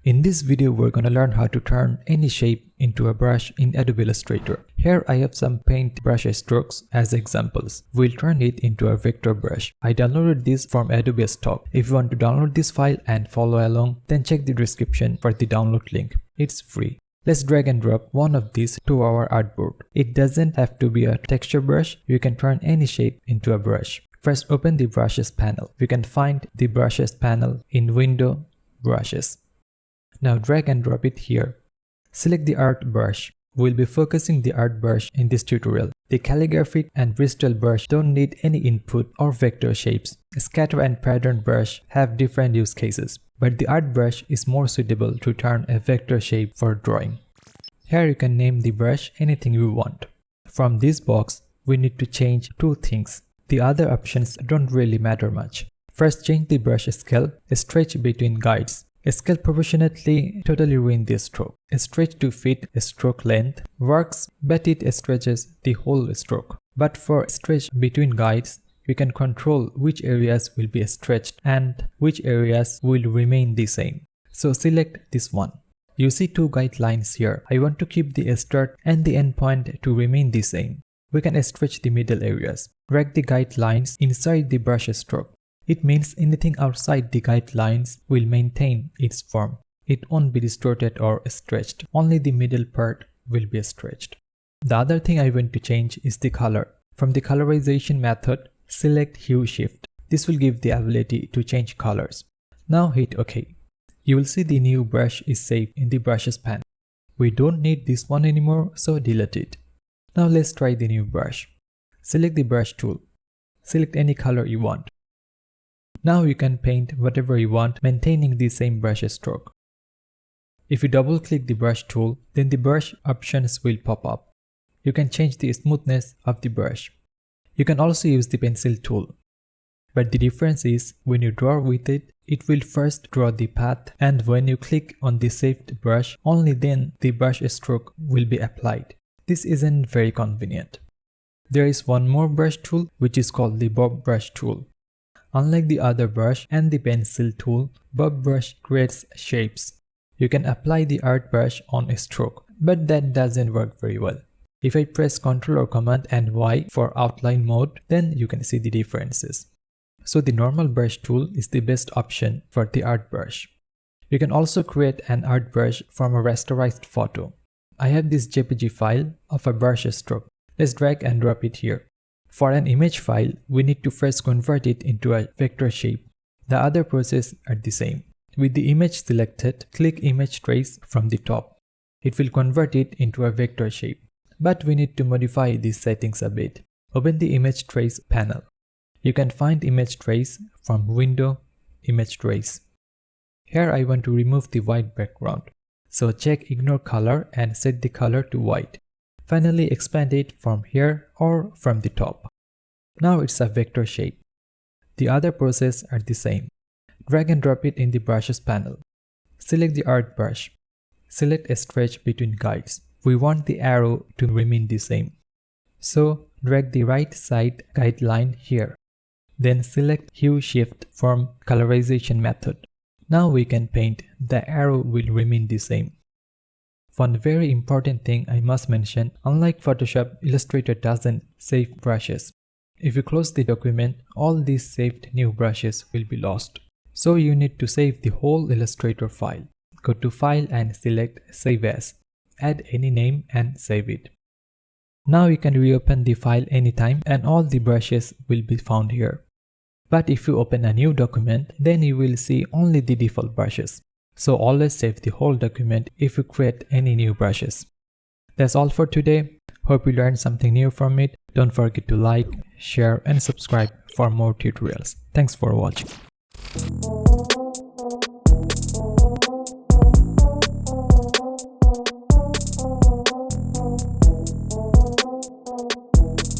In this video, we're gonna learn how to turn any shape into a brush in Adobe Illustrator. Here I have some paint brush strokes as examples. We'll turn it into a vector brush. I downloaded this from Adobe stock. If you want to download this file and follow along, then check the description for the download link. It's free. Let's drag and drop one of these to our artboard. It doesn't have to be a texture brush. You can turn any shape into a brush. First, open the brushes panel. You can find the brushes panel in Window, Brushes. Now drag and drop it here. Select the art brush. We'll be focusing the art brush in this tutorial. The calligraphic and Bristol brush don't need any input or vector shapes. Scatter and pattern brush have different use cases, but the art brush is more suitable to turn a vector shape for drawing. Here you can name the brush anything you want. From this box, we need to change two things. The other options don't really matter much. First, change the brush scale, stretch between guides. Scale proportionately totally ruin the stroke. Stretch to fit stroke length works, but it stretches the whole stroke. But for stretch between guides, we can control which areas will be stretched and which areas will remain the same. So select this one. You see two guidelines here. I want to keep the start and the end point to remain the same. We can stretch the middle areas. Drag the guidelines inside the brush stroke. It means anything outside the guidelines will maintain its form. It won't be distorted or stretched. Only the middle part will be stretched. The other thing I want to change is the color. From the colorization method, select Hue Shift. This will give the ability to change colors. Now hit OK. You will see the new brush is saved in the brushes panel. We don't need this one anymore, so delete it. Now let's try the new brush. Select the brush tool. Select any color you want. Now you can paint whatever you want, maintaining the same brush stroke. If you double click the brush tool, then the brush options will pop up. You can change the smoothness of the brush. You can also use the pencil tool. But the difference is, when you draw with it, it will first draw the path, and when you click on the saved brush, only then the brush stroke will be applied. This isn't very convenient. There is one more brush tool which is called the bob brush tool. Unlike the other brush and the pencil tool, bob brush creates shapes. You can apply the art brush on a stroke, but that doesn't work very well. If I press Ctrl or Command and Y for outline mode, then you can see the differences. So the normal brush tool is the best option for the art brush. You can also create an art brush from a rasterized photo. I have this JPG file of a brush stroke. Let's drag and drop it here. For an image file, we need to first convert it into a vector shape. The other process are the same. With the image selected, click Image Trace from the top. It will convert it into a vector shape. But we need to modify these settings a bit. Open the Image Trace panel. You can find Image Trace from Window, Image Trace. Here I want to remove the white background. So check Ignore Color and set the color to white. Finally, expand it from here or from the top. Now it's a vector shape. The other process are the same. Drag and drop it in the brushes panel. Select the art brush. Select a stretch between guides. We want the arrow to remain the same. So drag the right side guideline here. Then select Hue Shift from colorization method. Now we can paint. The arrow will remain the same. One very important thing I must mention, unlike Photoshop, Illustrator doesn't save brushes. If you close the document, all these saved new brushes will be lost. So you need to save the whole Illustrator file. Go to File and select Save As. Add any name and save it. Now you can reopen the file anytime and all the brushes will be found here. But if you open a new document, then you will see only the default brushes. So always save the whole document if you create any new brushes. That's all for today. Hope you learned something new from it. Don't forget to like, share and subscribe for more tutorials. Thanks for watching.